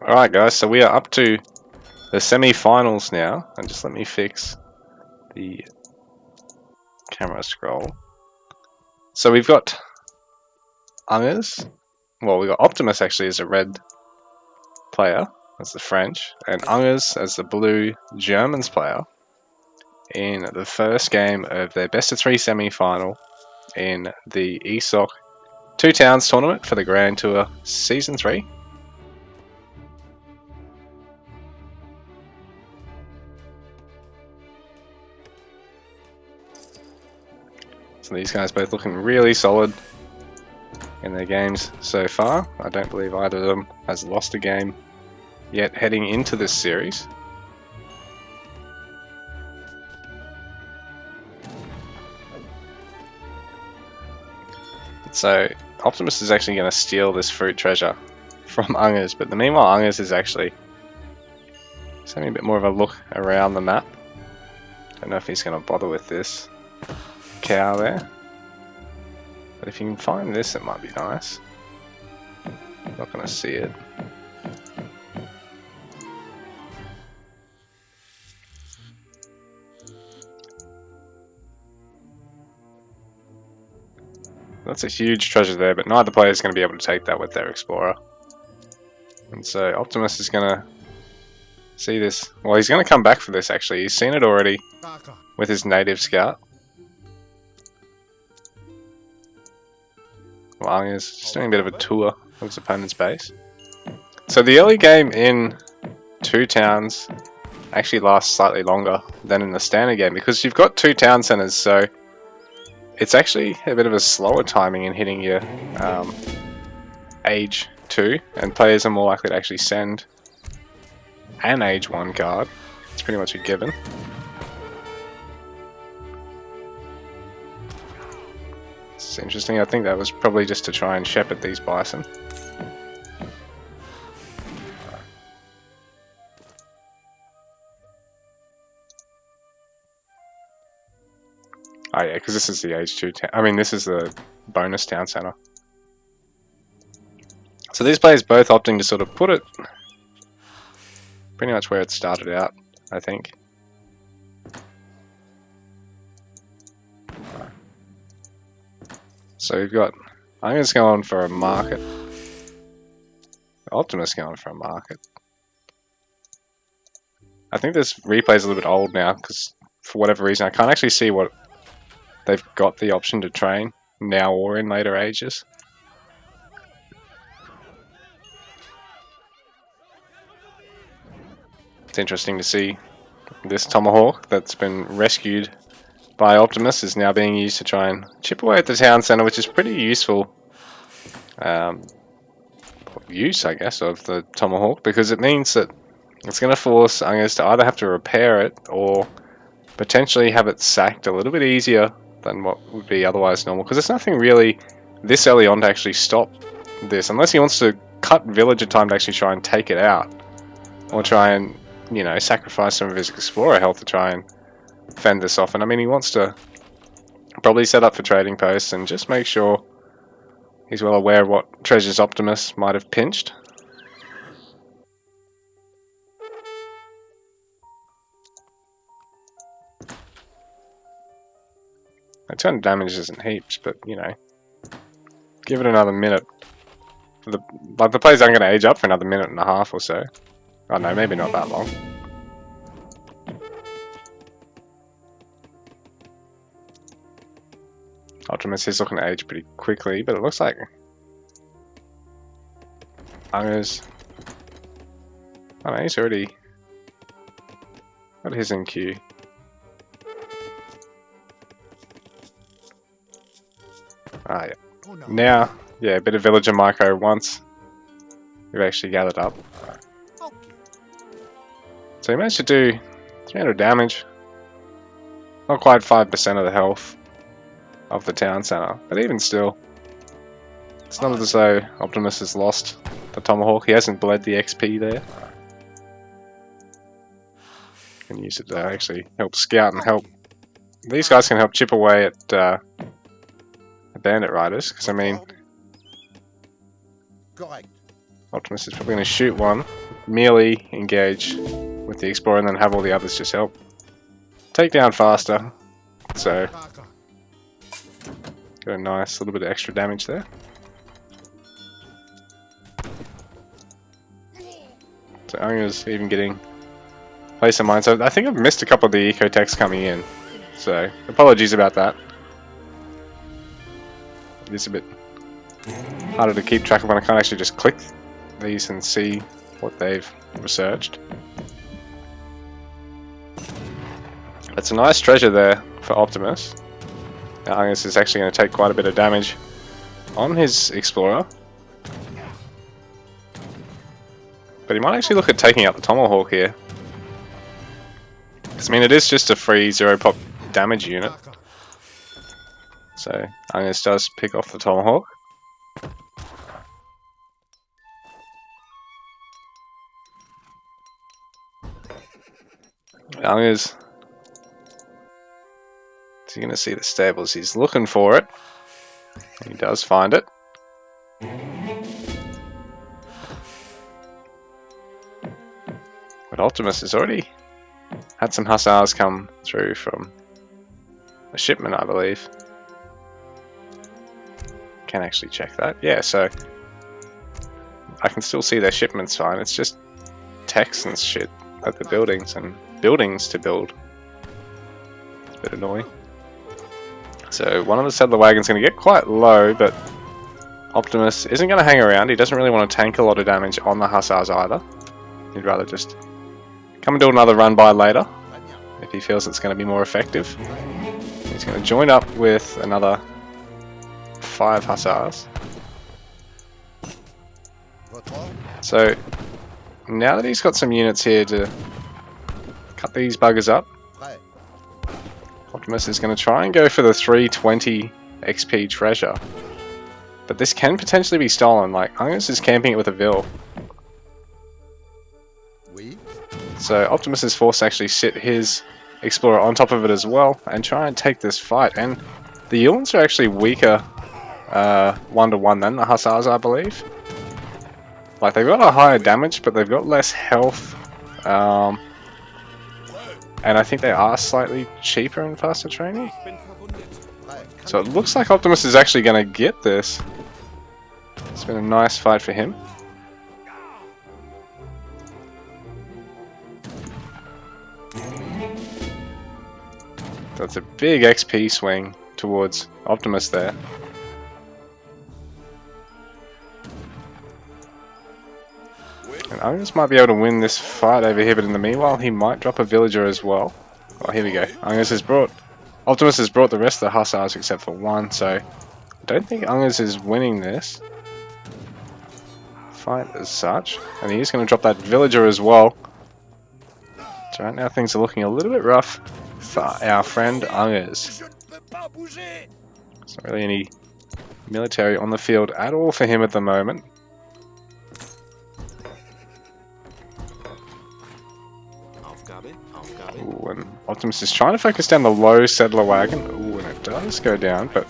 Alright guys, so we are up to the semi-finals now, and just let me fix the camera scroll. So we've got Ungurs, well we got Optimus actually as a red player, as the French, and Ungurs as the blue Germans player in the first game of their best of 3 semi-final in the ESOC 2 Towns tournament for the Grand Tour Season 3. So these guys both looking really solid in their games so far. I don't believe either of them has lost a game yet heading into this series. So Optimus is actually going to steal this fruit treasure from Ungurs, but meanwhile Ungurs is actually just having a bit more of a look around the map. Don't know if he's going to bother with this cow there, but if you can find this it might be nice. Not going to see it. That's a huge treasure there, but neither player is going to be able to take that with their Explorer. And so Optimus is going to see this. Well, he's going to come back for this actually. He's seen it already with his native scout. Well, Ungurs just doing a bit of a tour of his opponent's base. So the early game in 2 Towns actually lasts slightly longer than in the standard game because you've got 2 town centers, so it's actually a bit of a slower timing in hitting your age 2, and players are more likely to actually send an age 1 card. It's pretty much a given. It's interesting. I think that was probably just to try and shepherd these bison. Oh yeah, because this is the age 2 town. I mean, this is the bonus town center. So these players both opting to sort of put it pretty much where it started out, I think. So we've got Ungurs going for a market. Optimus going for a market. I think this replay is a little bit old now because for whatever reason I can't actually see what they've got the option to train now or in later ages. It's interesting to see this tomahawk that's been rescued by Optimus is now being used to try and chip away at the town center, which is pretty useful use, I guess, of the tomahawk, because it means that it's going to force Ungurs to either have to repair it or potentially have it sacked a little bit easier than what would be otherwise normal, because there's nothing really this early on to actually stop this, unless he wants to cut villager time to actually try and take it out, or try and, you know, sacrifice some of his explorer health to try and fend this off. And I mean, he wants to probably set up for trading posts and just make sure he's well aware of what treasures Optimus might have pinched. 200 damage isn't heaps, but you know, give it another minute. The players aren't going to age up for another minute and a half or so. Oh no, maybe not that long. Optimus is looking to age pretty quickly, but it looks like Ungurs. Oh no, he's already got his in queue. Ah, yeah. Now, yeah, a bit of villager micro once we've actually gathered up. So he managed to do 300 damage. Not quite 5% of the health of the town center, but even still, it's not as though Optimus has lost the tomahawk. He hasn't bled the XP there. Can use it to actually help scout and help. These guys can help chip away at bandit riders, because I mean, Optimus is probably going to shoot one, merely engage with the Explorer, and then have all the others just help take down faster. So, got a nice little bit of extra damage there. So Ungurs even getting place in mind. So I think I've missed a couple of the eco techs coming in. So apologies about that. It is a bit harder to keep track of when I can't actually just click these and see what they've researched. It's a nice treasure there for Optimus. Now Ungurs is actually going to take quite a bit of damage on his Explorer. But he might actually look at taking out the Tomahawk here. Because, I mean, it is just a free 0-pop damage unit. So, Ungurs does pick off the Tomahawk. Ungurs, is he going to see the stables? He's looking for it. He does find it. But Optimus has already had some Hussars come through from a shipment, I believe. Can actually check that. Yeah, so I can still see their shipments fine. It's just techs and shit at the buildings and buildings to build. It's a bit annoying. So one of the settler wagons going to get quite low, but Optimus isn't going to hang around. He doesn't really want to tank a lot of damage on the Hussars either. He'd rather just come and do another run by later if he feels it's going to be more effective. He's going to join up with another 5 Hussars. So now that he's got some units here to cut these buggers up, Optimus is going to try and go for the 320 XP treasure. But this can potentially be stolen. Like, Ungurs is camping it with a Vil. So Optimus is forced to actually sit his Explorer on top of it as well and try and take this fight. And the Ungurs are actually weaker 1-to-1 than the Hussars, I believe. Like, they've got a higher damage, but they've got less health. And I think they are slightly cheaper and faster training. So it looks like Optimus is actually going to get this. It's been a nice fight for him. That's a big XP swing towards Optimus there. And Ungurs might be able to win this fight over here, but in the meanwhile he might drop a villager as well. Oh, here we go. Optimus has brought the rest of the Hussars except for one, so I don't think Ungurs is winning this fight as such. And he is going to drop that villager as well. So right now things are looking a little bit rough for our friend Ungurs. There's not really any military on the field at all for him at the moment. Ooh, and Optimus is trying to focus down the low settler wagon. Ooh, and it does go down, but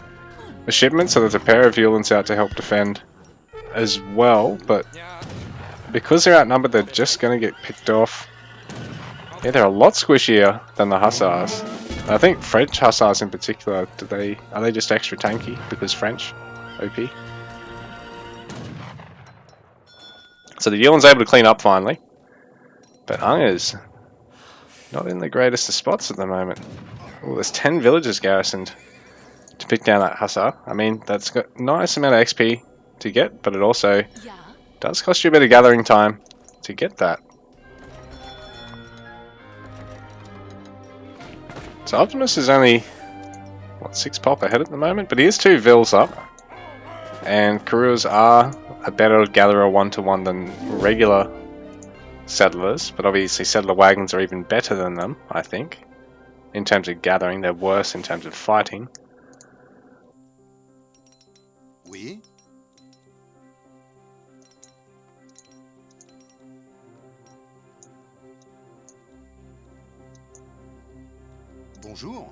a shipment, so there's a pair of Yulins out to help defend as well, but because they're outnumbered, they're just going to get picked off. Yeah, they're a lot squishier than the Hussars. I think French Hussars in particular, are they just extra tanky because French OP? So the Yulins able to clean up finally, but Ungurs not in the greatest of spots at the moment. Ooh, there's 10 villagers garrisoned to pick down that Hussar. I mean, that's got a nice amount of XP to get, but it also does cost you a bit of gathering time to get that. So Optimus is only, what, 6 pop ahead at the moment, but he is 2 Vils up. And Karurs are a better gatherer 1-to-1 than regular settlers, but obviously settler wagons are even better than them, I think. In terms of gathering, they're worse in terms of fighting. Oui. Bonjour.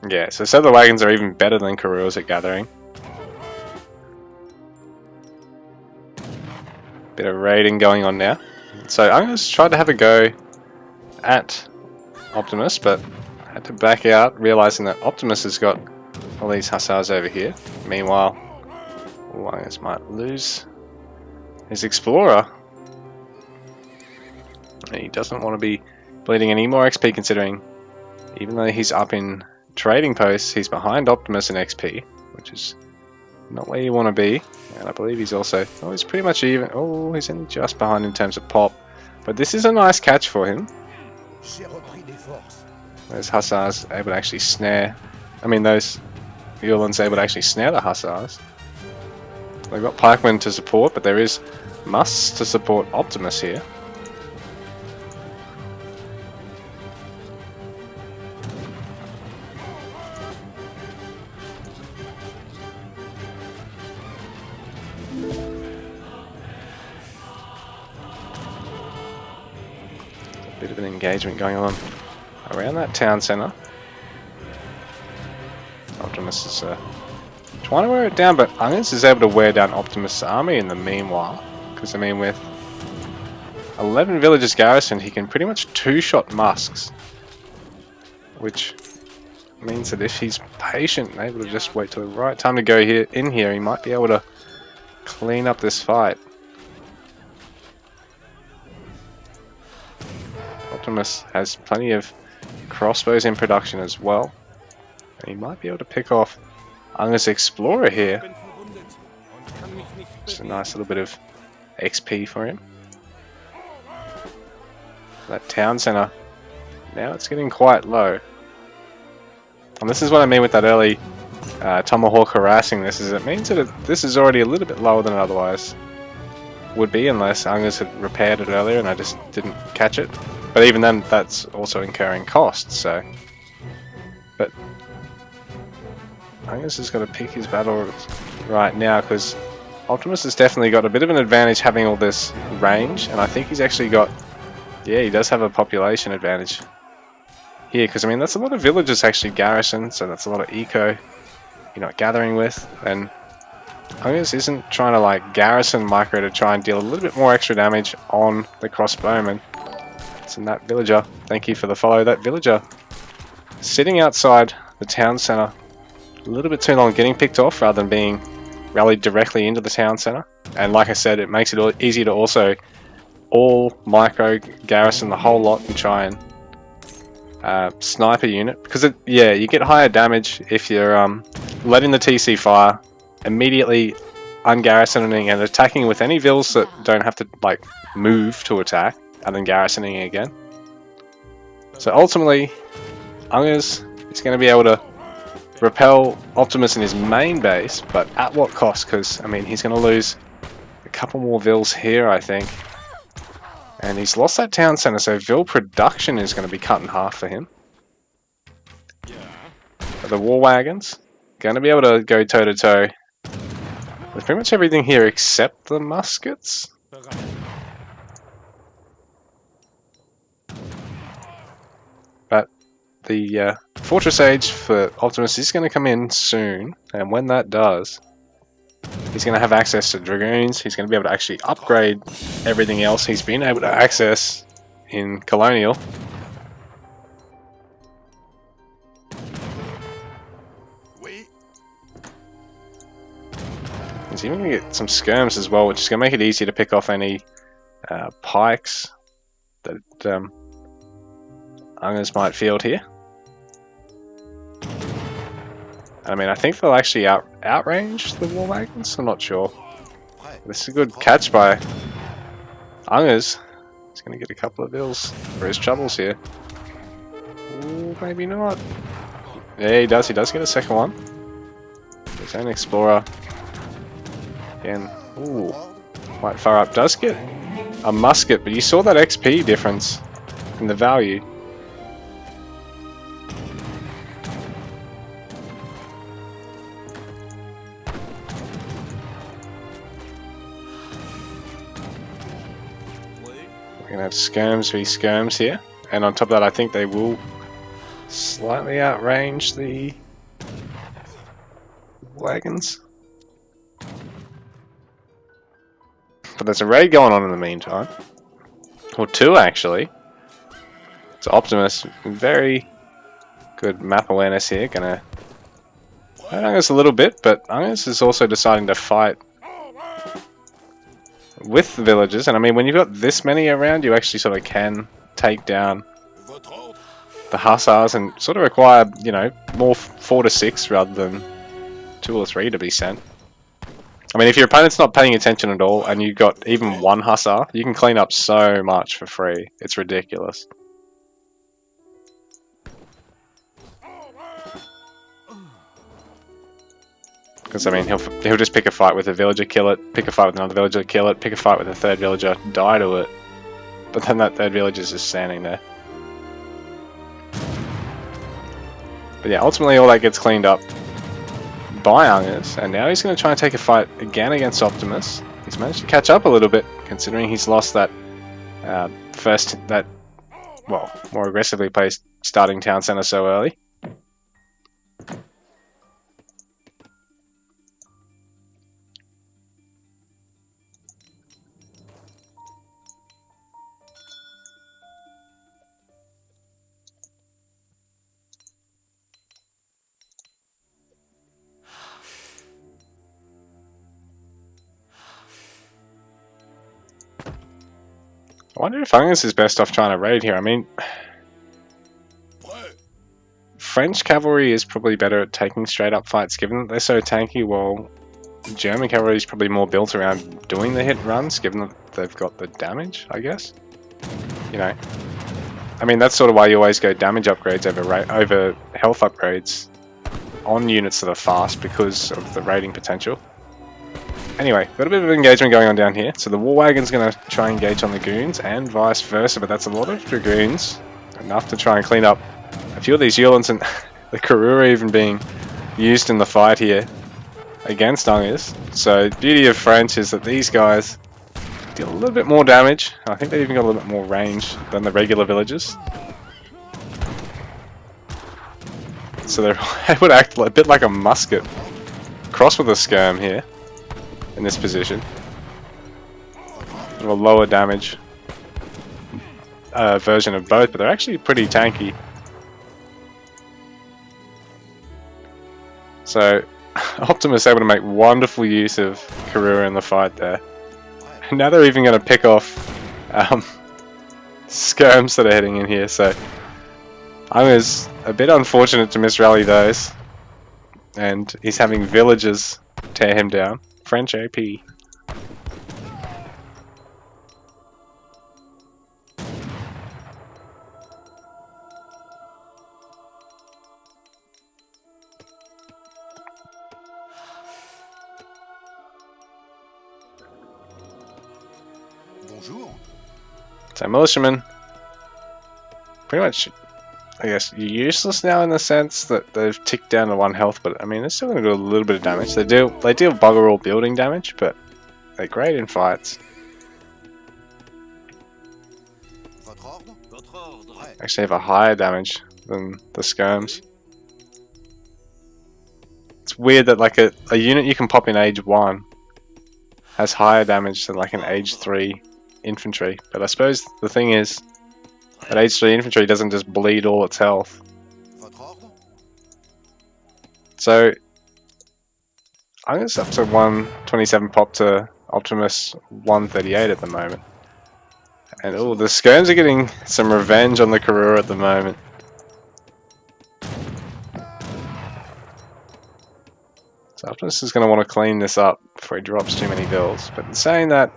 Yeah, so settler wagons are even better than Karurs at gathering. Bit of raiding going on now. So Ungurs tried to have a go at Optimus, but had to back out, realizing that Optimus has got all these hussars over here. Meanwhile, Ungurs might lose his explorer. He doesn't want to be bleeding any more XP, considering even though he's up in trading posts, he's behind Optimus in XP, which is not where you want to be. And I believe he's also, oh, he's pretty much even. Oh, he's in just behind in terms of pop, but this is a nice catch for him. Those hussars able to actually snare. I mean, those Uhlans able to actually snare the hussars. They've got pikemen to support, but there is musts to support Optimus here. Bit of an engagement going on around that town centre. Optimus is trying to wear it down, but Ungurs is able to wear down Optimus' army in the meanwhile. Because, I mean, with 11 villagers garrisoned, he can pretty much two-shot musks. Which means that if he's patient and able to just wait till the right time to go in here, he might be able to clean up this fight. Optimus has plenty of crossbows in production as well. And he might be able to pick off Ungurs' Explorer here. Just a nice little bit of XP for him. That town centre, now it's getting quite low. And this is what I mean with that early Tomahawk harassing this, is it means that this is already a little bit lower than it otherwise would be, unless Ungurs had repaired it earlier and I just didn't catch it. But even then, that's also incurring costs, so... But Ungurs has got to pick his battle right now, because Optimus has definitely got a bit of an advantage having all this range, and I think he's actually got... Yeah, he does have a population advantage here, because I mean, that's a lot of villages actually garrisoned, so that's a lot of eco you're not gathering with, and Ungurs isn't trying to like garrison micro to try and deal a little bit more extra damage on the crossbowman. And that villager, thank you for the follow, that villager sitting outside the town centre a little bit too long, getting picked off rather than being rallied directly into the town centre. And like I said, it makes it easy to also all micro garrison the whole lot and try and sniper unit, because yeah, you get higher damage if you're letting the TC fire, immediately ungarrisoning and attacking with any vills that don't have to like move to attack, and then garrisoning again. So ultimately, Ungurs is going to be able to repel Optimus in his main base, but at what cost? Because, I mean, he's going to lose a couple more vills here, I think. And he's lost that town centre, so vill production is going to be cut in half for him. But the war wagons, going to be able to go toe-to-toe with pretty much everything here except the muskets. But the Fortress Age for Optimus is going to come in soon, and when that does, he's going to have access to Dragoons. He's going to be able to actually upgrade everything else he's been able to access in Colonial. He's even going to get some skirms as well, which is going to make it easier to pick off any pikes that Ungurs might field here. I mean, I think they'll actually outrange the war wagons. I'm not sure. This is a good catch by Ungurs. He's going to get a couple of vills for his troubles here. Ooh, maybe not. Yeah, he does. He does get a second one. His own Explorer. Again, ooh, quite far up. Does get a musket, but you saw that XP difference in the value. We're going to have skirms v skirms here, and on top of that I think they will slightly outrange the wagons. But there's a raid going on in the meantime. Or two, actually. So Optimus, very good map awareness here. Gonna hurt Ungurs a little bit, but Ungurs is also deciding to fight with the villagers. And I mean, when you've got this many around, you actually sort of can take down the hussars and sort of require, you know, more 4 to 6 rather than 2 or 3 to be sent. I mean, if your opponent's not paying attention at all and you've got even 1 hussar, you can clean up so much for free. It's ridiculous. Because, I mean, he'll just pick a fight with a villager, kill it, pick a fight with another villager, kill it, pick a fight with a third villager, die to it. But then that third villager's just standing there. But yeah, ultimately all that gets cleaned up by Ungurs, and now he's going to try and take a fight again against Optimus. He's managed to catch up a little bit, considering he's lost that more aggressively placed starting town center so early. I wonder if Ungurs is best off trying to raid here. I mean, French cavalry is probably better at taking straight up fights, given that they're so tanky, while German cavalry is probably more built around doing the hit runs, given that they've got the damage, I guess. You know, I mean, that's sort of why you always go damage upgrades over health upgrades on units that are fast, because of the raiding potential. Anyway, got a bit of engagement going on down here. So the war wagon's going to try and engage on the goons, and vice versa, but that's a lot of dragoons. Enough to try and clean up a few of these Yulins, and the Karura even being used in the fight here against Ungurs. So the beauty of French is that these guys deal a little bit more damage. I think they've even got a little bit more range than the regular villagers. So they're able to act a bit like a musket, crossed with a skirm here. In this position, a lower damage version of both, but they're actually pretty tanky. So Optimus able to make wonderful use of Karura in the fight there. And now they're even going to pick off skirms that are heading in here. So Ungurs a bit unfortunate to misrally those, and he's having villagers tear him down. French AP. Bonjour. So militiamen, pretty much, I guess, useless now in the sense that they've ticked down to 1 health, but I mean, they're still going to do a little bit of damage. They deal bugger all building damage, but they're great in fights. Actually have a higher damage than the skirms. It's weird that like a unit you can pop in age 1 has higher damage than like an age 3 infantry, but I suppose the thing is that age 3 infantry doesn't just bleed all its health. So I'm just up to 127 pop to Optimus 138 at the moment. And oh, the skirms are getting some revenge on the Karura at the moment. So Optimus is going to want to clean this up before he drops too many vills. But in saying that,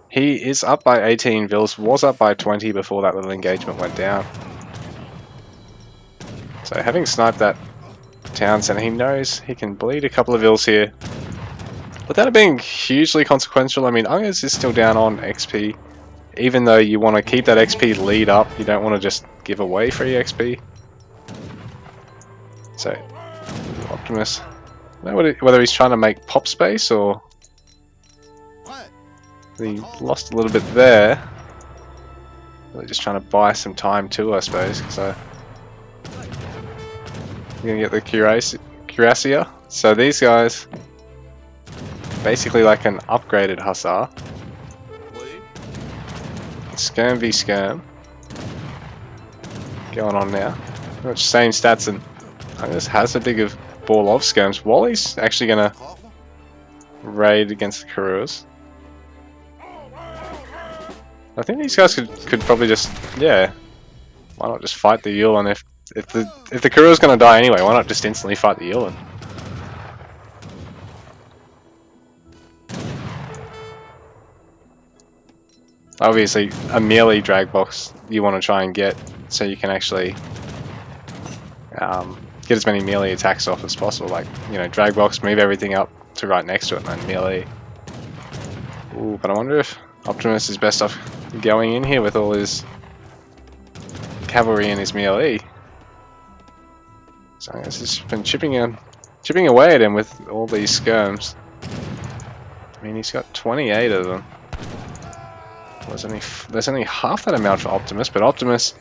he is up by 18 vills, was up by 20 before that little engagement went down. So having sniped that town center, he knows he can bleed a couple of vills here without it being hugely consequential. I mean, Ungurs is still down on XP, even though you want to keep that XP lead up. You don't want to just give away free XP. So Optimus, I don't know whether he's trying to make pop space or he lost a little bit there. Really just trying to buy some time too, I suppose, because I'm going to get the Cuirassier. So these guys, basically like an upgraded Hussar. Skirm v Skirm going on now. Much same stats, and Ungurs has a big ball of Skirms. Wally's actually gonna raid against the Karurs. I think these guys could probably just, yeah, why not just fight the Yulin? If the Karur's gonna die anyway, why not just instantly fight the Yulin? Obviously, a melee drag box you want to try and get so you can actually get as many melee attacks off as possible. Like, you know, drag box, move everything up to right next to it, and then melee. Ooh, but I wonder if Optimus is best off going in here with all his cavalry and his melee. So I guess he's been chipping away at him with all these skirms. I mean, he's got 28 of them. There's only half that amount for Optimus, but Optimus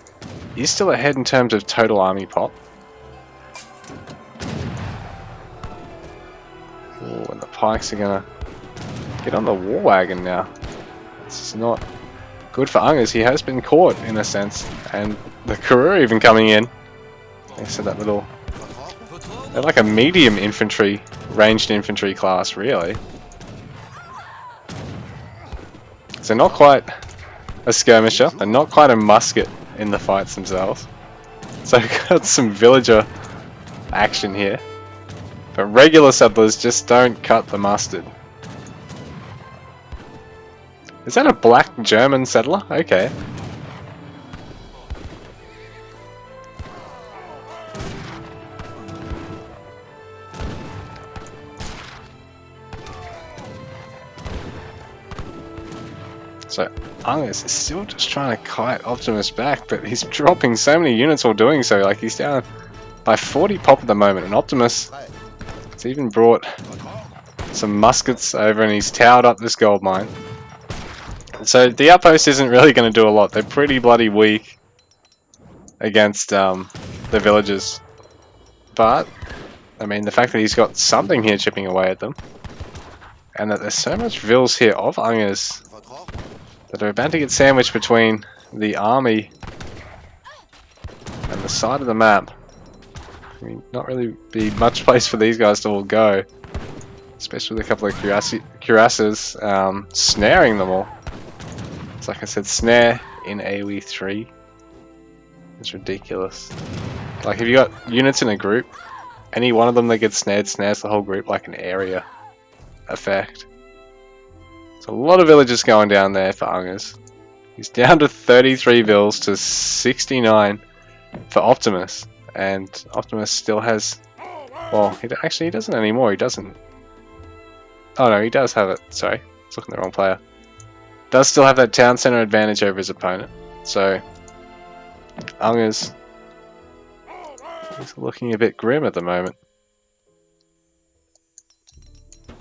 is still ahead in terms of total army pop. Ooh, and the pikes are gonna get on the war wagon now. This is not good for Ungurs. He has been caught in a sense, and the Karur even coming in. They said that little, they're like a medium infantry, ranged infantry class, really. So not quite a skirmisher, and not quite a musket in the fights themselves. So got some villager action here. But regular settlers just don't cut the mustard. Is that a black German settler? Okay. So Ungurs is still just trying to kite Optimus back, but he's dropping so many units while doing so. Like, he's down by 40 pop at the moment, and Optimus has even brought some muskets over and he's towered up this gold mine. So the outpost isn't really going to do a lot. They're pretty bloody weak against the villagers. But, I mean, the fact that he's got something here chipping away at them, and that there's so much vills here of Ungurs that are about to get sandwiched between the army and the side of the map. I mean, not really be much place for these guys to all go, especially with a couple of cuirasses snaring them all. It's like I said, snare in AoE 3. It's ridiculous. Like, if you got units in a group, any one of them that gets snared snares the whole group like an area effect. A lot of villagers going down there for Ungurs. He's down to 33 vills to 69 for Optimus, and Optimus still has, well, he doesn't anymore. He doesn't. Oh no, he does have it. Sorry, I was looking at the wrong player. Does still have that town center advantage over his opponent. So Ungurs is looking a bit grim at the moment.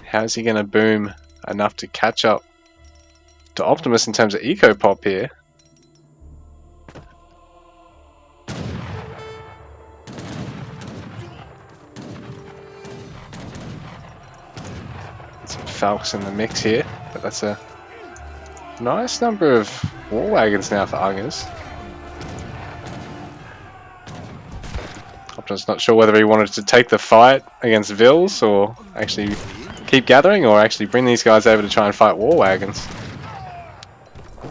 How's he going to boom enough to catch up to Optimus in terms of eco pop here? Some Falcons in the mix here, but that's a nice number of war wagons now for Ungurs. Optimus not sure whether he wanted to take the fight against Vills or actually keep gathering, or actually bring these guys over to try and fight war wagons.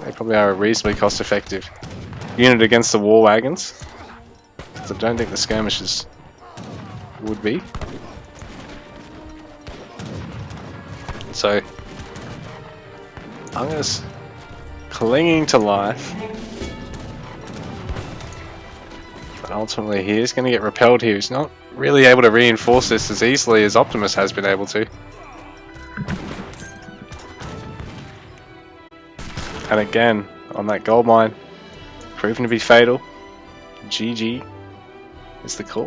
They probably are a reasonably cost-effective unit against the war wagons, so I don't think the skirmishers would be. So Ungurs clinging to life, but ultimately he is going to get repelled here. He's not really able to reinforce this as easily as Optimus has been able to. And again, on that gold mine, proven to be fatal. GG is the call.